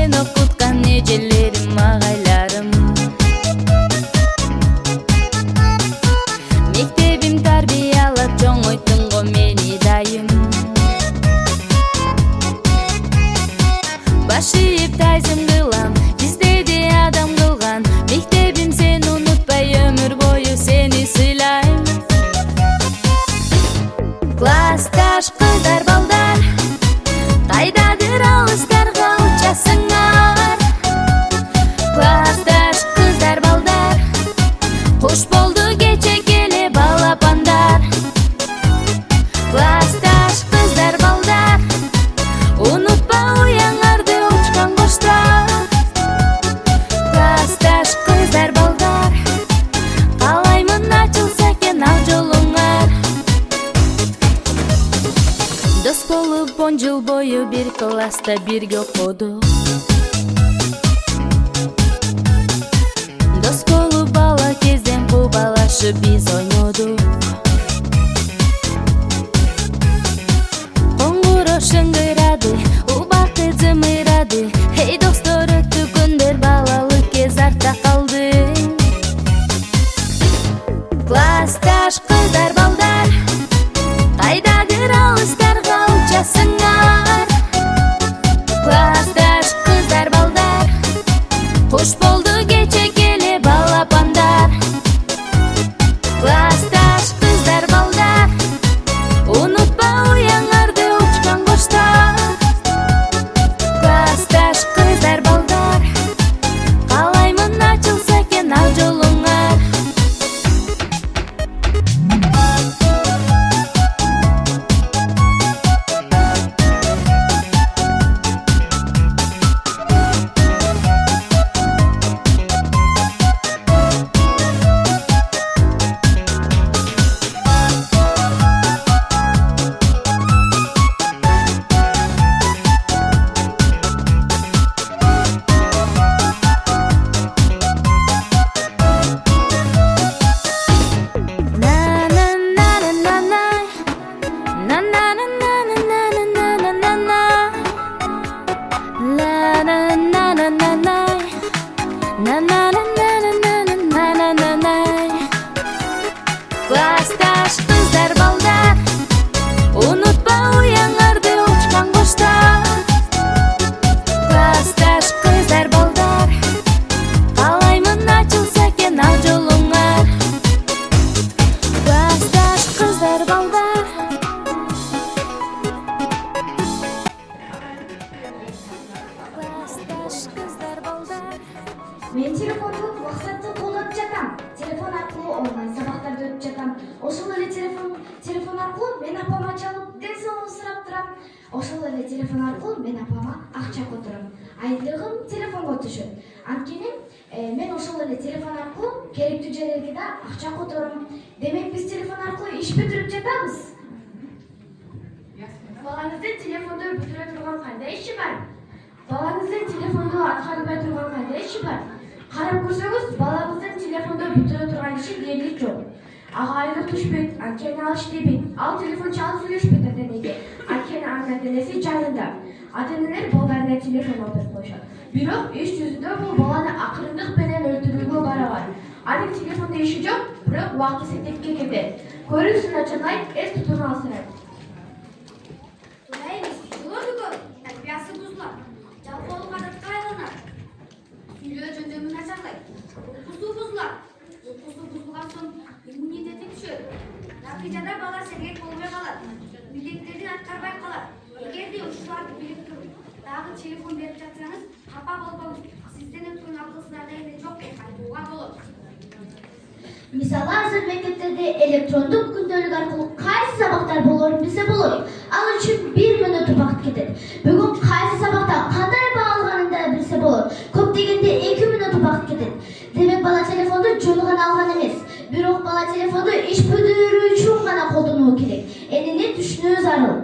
мен окуткан эжелерим агайларым. Мектебим тарбиялап чоңойттун го мени дайым. Баш ийип тайзым кылам, бизде де адам кылган. Мектебим сен унутпай өмүр бою сени сыйлайм. Классташ кыздар балдар, кайдадыр алыстарга учасыңар. Классташ кыздар балдар, куш болду кече келе балапандар. Классташ кыздар балдар, унутпа уяңарды учкан коштар. Классташ кыздар балдар, каалаймын ачылса экен ал жолуңар. Дос болуп 10 жыл бою бир класста бирге окудук. Дос болуп бала кезден кубалашып биз ойнодук. Коңгуроо шыңгырады, убакыт зымырады. Эй достор, өттү күндөр, балалык кез артта калды. Классташ кыздар балдар, кайдадыр алыстарга учасыңар. Классташ кыздар балдар, куш болду кече келе балапандар. Классташ кыздар балдар, унутпа уяңарды учкан коштар. Классташ кыздар балдар, каалаймын ачылса экен ал жолуңар. Классташ кыздар балдар, унутпа уяңарды учкан коштар. Классташ кыздар балдар, каалаймын ачылса экен ал жолуңар. Классташ кыздар балдар. Классташ кыздар балдар. Мен телефонду максатты колдонуп жатам. Телефон аркылуу онлайн сабактарды өтүп жатам. Ошол эле телефон аркылуу мен апама чалып ден соолугун сурап турам. Ошол эле телефон аркылуу мен апама акча котором. Айлыгым телефонго түшөт. Анткени мен ошол эле телефон аркылуу керектүү жерлерге да акча котором. Демек биз телефон аркылуу иш бүтүрүп жатабыз. Балаңыздын телефондо бүтүрө турган кандай иши бар? Балаңыздын телефондо аткарылбай турган кандай иши бар? Карап көрсөңүз, балаңыздын телефондо бүтүрө турган иши дээрлик жок. Ага айлык түшпөйт, анткени ал иштебейт. Ал телефон чалып сүйлөшпөйт ата-энеге, анткени анын ата-энеси жанында. Ата-энелер балдарына телефон алдырып коюшат. Бирок иш жүзүндө бул баланы акырындык менен өлтүрүүгө барабар. Анын телефондо иши жок, бирок убакыты сетепке кетет. Көрүүсүн ачалайт, эс тутууну алсырайт. Тарбиясы бузулат, жалпоолук адатка айланат. Сүйлөө жөндөмүн начарлайт. Укусу бузулат. Укусу бузулган соң иммунитети түшөт. Натыйжада бала сергек болбой калат. Милдеттерин аткарбай калат. Эгерде ушуларды билип туруп, дагы телефон берип жатсаңыз, капа болбоңуз. Сизден өткөн акылсыздарда эле жок деп айтууга болот. Мисалы азыр мектептерде электрондук күндөлүк аркылуу кайсы сабактар болорун билсе болот. Ал үчүн 1 мүнөт убакыт кетет. Бүгүн кайсы сабакта кандай баа алганын да билсе болот. Көп дегенде 2 мүнөт убакыт кетет. Демек бала телефонду жөн гана алган эмес. Бирок бала телефонду иш бүтүрүү үчүн гана колдонуу керек. Энени түшүнүү зарыл.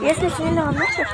Если сильно анlaşır.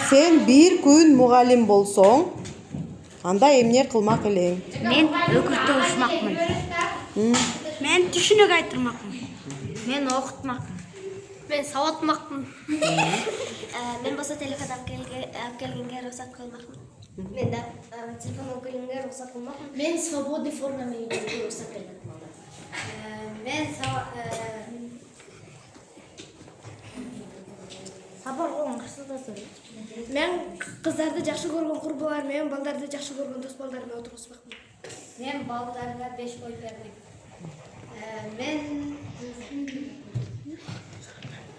Sen bir gün muğalim bolsoң, анда эмне кылмак элең? Men ökürtü uçmakmın. Men düşünük aytırmakmın. Men okutmakmın. Ben savatmakmın. Men bolsa telefon alып келгенге рөхсат кылмакмын. Men de telefon alып келгенге рөхсат кылмакмын. Ben свободный форма менен рөхсат бердим. Men сабыр болгон кырсызда сөйлөйт. Men kızlarda жақсы көргөн курбулар менен балдарды жақсы көргөн дос балдарыма отургузбакмын. Men балдарга 5 ой бердим.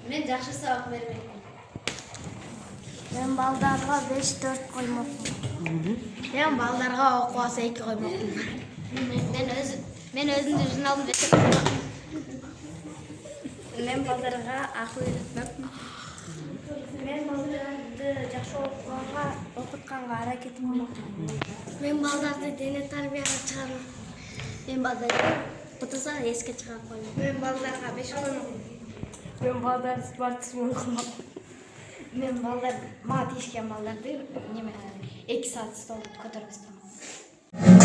Men жакшы сабак бермекмин. Men baldarga 5-4 koymokмун. Men baldarga окубаса 2 koymokмун. Men özümde журналын бетеп коймокмун. Men балдарга акыл үйрөтмөкмүн. Men baldarга балдарды жакшы окутканга аракет кылмакмын. Мен балдарды дене тарбияга чыгарам. Мен балдарды утуза эске чыгарып коём. Мен балдарга 5 күн. Мен балдарды спортсмен кылмакмын. Мен балдар мага тийишкен балдарды неме 2 саат стол көтөрүп